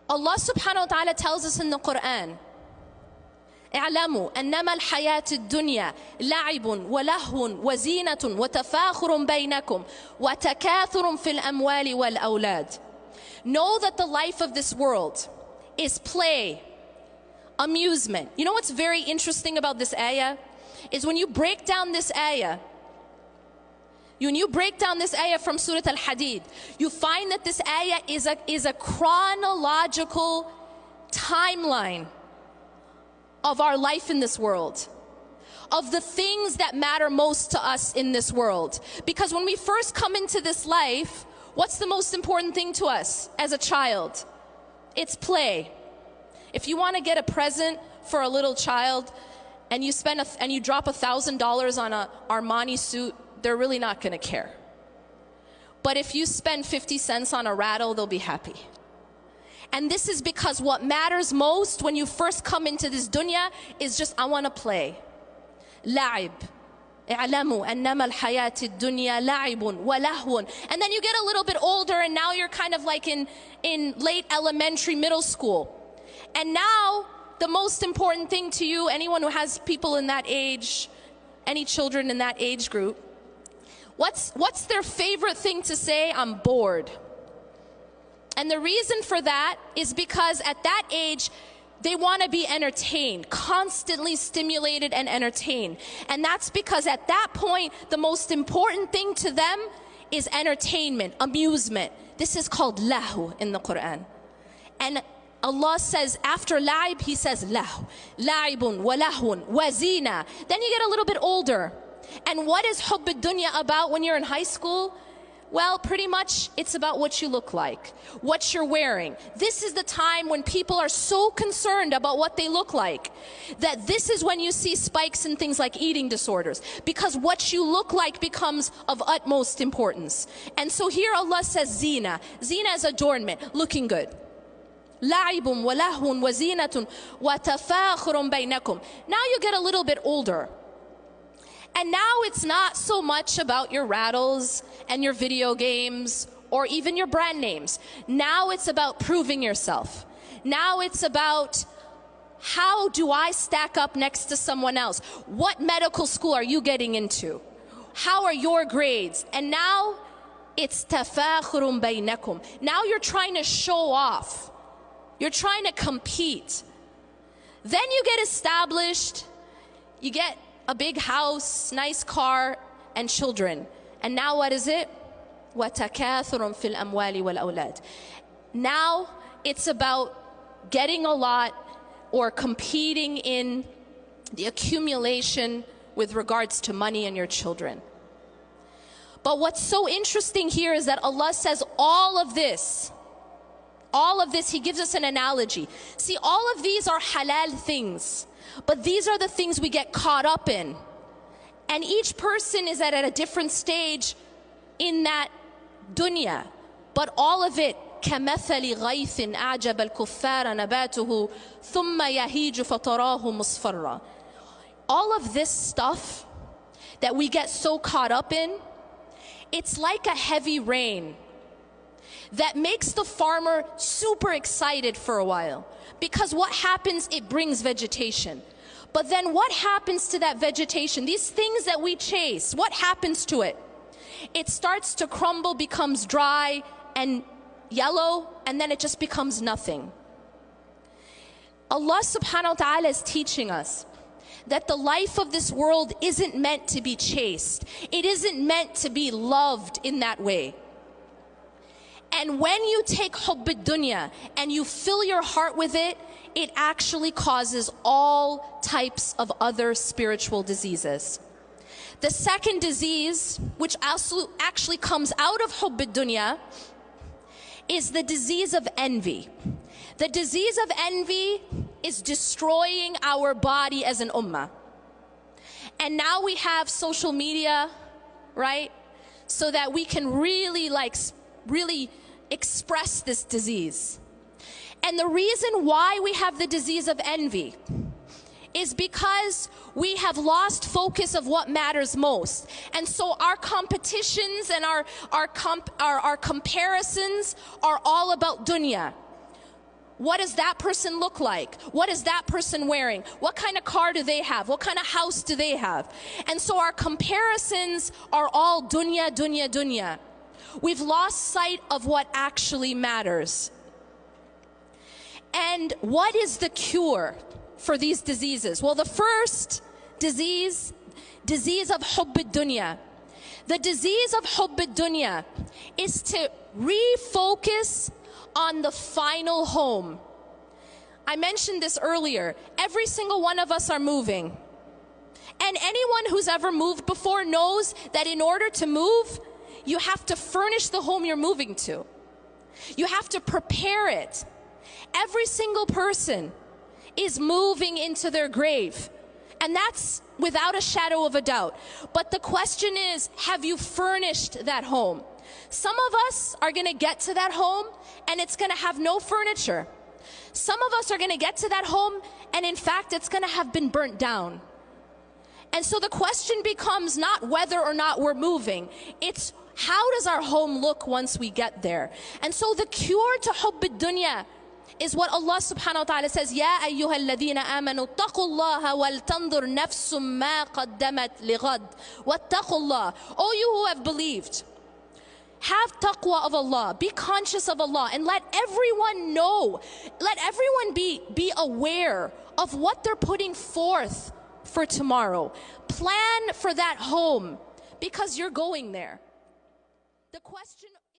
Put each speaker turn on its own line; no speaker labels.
Allah subhanahu wa ta'ala tells us in the Quran, اعلموا أنما الحياة الدنيا لعب ولهو وزينة وتفاخر بينكم وتكاثر في الأموال والأولاد. Know that the life of this world is play, amusement. You know what's very interesting about this ayah? Is when you break down this ayah, from Surah Al-Hadid, you find that this ayah is a chronological timeline of our life in this world, of the things that matter most to us in this world. Because when we first come into this life, what's the most important thing to us as a child? It's play. If you want to get a present for a little child and you drop $1,000 on an Armani suit, they're really not going to care. But if you spend 50 cents on a rattle, they'll be happy. And this is because what matters most when you first come into this dunya is just, I want to play. لعب. اعلموا أنما الحياة الدنيا لعب ولهو. And then you get a little bit older and now you're kind of like in late elementary, middle school. And now the most important thing to you, anyone who has people in that age, any children in that age group, what's their favorite thing to say? I'm bored. And the reason for that is because at that age, they want to be entertained, constantly stimulated and entertained. And that's because at that point, the most important thing to them is entertainment, amusement. This is called lahu in the Quran. And Allah says, after la'ib, He says lahu. La'ibun wa lahun wa zina. Then you get a little bit older. And what is hubb ad-dunya about when you're in high school? Well, pretty much it's about what you look like, what you're wearing. This is the time when people are so concerned about what they look like that this is when you see spikes in things like eating disorders, because what you look like becomes of utmost importance. And so here Allah says zina. Zina is adornment, looking good. لَعِبٌ وَلَهْوٌ وَزِينَةٌ وَتَفَاخُرٌ بَيْنَكُمْ. Now you get a little bit older. And now it's not so much about your rattles and your video games or even your brand names. Now it's about proving yourself. Now it's about, how do I stack up next to someone else? What medical school are you getting into? How are your grades? And now it's tafakhurun baynakum. Now you're trying to show off. You're trying to compete. Then you get established. You get a big house, nice car, and children. And now what is it? وَتَكَاثُرٌ فِي الْأَمْوَالِ وَالْأَوْلَادِ. Now it's about getting a lot or competing in the accumulation with regards to money and your children. But what's so interesting here is that Allah says all of this, He gives us an analogy. See, all of these are halal things. But these are the things we get caught up in. And each person is at a different stage in that dunya. But all of it, كَمَثَلِ غَيْثٍ أَعْجَبَ الْكُفَّارَ نَبَاتُهُ ثُمَّ يَهِيجُ فَتَرَاهُ مُصْفَرًّا. All of this stuff that we get so caught up in, it's like a heavy rain that makes the farmer super excited for a while. Because what happens, it brings vegetation. But then what happens to that vegetation? These things that we chase, what happens to it? It starts to crumble, becomes dry and yellow, and then it just becomes nothing. Allah subhanahu wa ta'ala is teaching us that the life of this world isn't meant to be chased. It isn't meant to be loved in that way. And when you take hubb ad-dunya and you fill your heart with it, it actually causes all types of other spiritual diseases. The second disease, which also actually comes out of hubb ad-dunya, is the disease of envy. The disease of envy is destroying our body as an ummah. And now we have social media, right? So that we can really express this disease. And the reason why we have the disease of envy is because we have lost focus of what matters most. And so our competitions and our comparisons are all about dunya. What does that person look like? What is that person wearing? What kind of car do they have? What kind of house do they have? And so our comparisons are all dunya, dunya, dunya. We've lost sight of what actually matters. And what is the cure for these diseases? Well, the first disease of hubb ad-dunya. The disease of hubb ad-dunya is to refocus on the final home. I mentioned this earlier. Every single one of us are moving. And anyone who's ever moved before knows that in order to move, you have to furnish the home you're moving to. You have to prepare it. Every single person is moving into their grave. And that's without a shadow of a doubt. But the question is, have you furnished that home? Some of us are going to get to that home and it's going to have no furniture. Some of us are going to get to that home and in fact it's going to have been burnt down. And so the question becomes not whether or not we're moving, it's how does our home look once we get there? And so the cure to hubb ad-dunya is what Allah subhanahu wa ta'ala says, Ya ayyuha alladhina amanu taqullaha wal tandur nafsum ma qaddamat lighad wattaqullah. O you who have believed, have taqwa of Allah, be conscious of Allah, and let everyone know, let everyone be aware of what they're putting forth for tomorrow. Plan for that home because you're going there. The question